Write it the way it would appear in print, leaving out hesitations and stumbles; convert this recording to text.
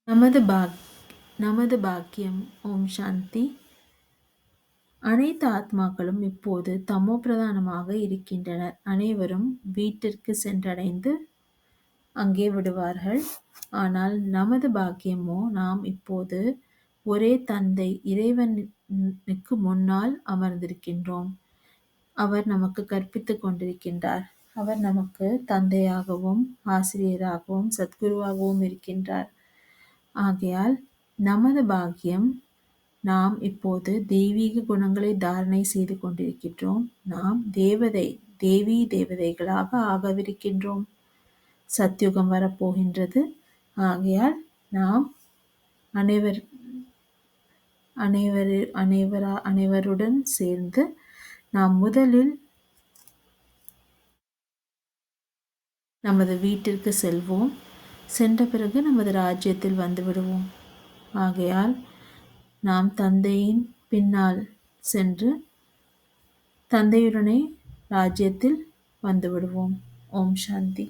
நமது பாக் நமது பாக்கியம். ஓம் சாந்தி. அனைத்து ஆத்மாக்களும் இப்போது தமோ பிரதானமாக இருக்கின்றனர். அனைவரும் வீட்டிற்கு சென்றடைந்து அங்கே விடுவார்கள். ஆனால் நமது பாக்கியமோ, நாம் இப்போது ஒரே தந்தை இறைவனுக்கு முன்னால் அமர்ந்திருக்கின்றோம். அவர் நமக்கு கற்பித்துக் கொண்டிருக்கின்றார். அவர் நமக்கு தந்தையாகவும் ஆசிரியராகவும் சத்குருவாகவும் இருக்கின்றார். ஆகையால் நமது பாக்கியம், நாம் இப்போது தெய்வீக குணங்களை தாரணை செய்து கொண்டிருக்கின்றோம். நாம் தேவி தேவதைகளாக ஆகவிருக்கின்றோம். சத்யுகம் வரப்போகின்றது. ஆகையால் நாம் அனைவர் அனைவரு அனைவரா அனைவருடன் சேர்ந்து நாம் முதலில் நமது வீட்டிற்கு செல்வோம். சென்ற பிறகு நமது ராஜ்யத்தில் வந்து விடுவோம். ஆகையால் நாம் தந்தையின் பின்னால் சென்று தந்தையுடனே ராஜ்யத்தில் வந்து விடுவோம். ஓம் சாந்தி.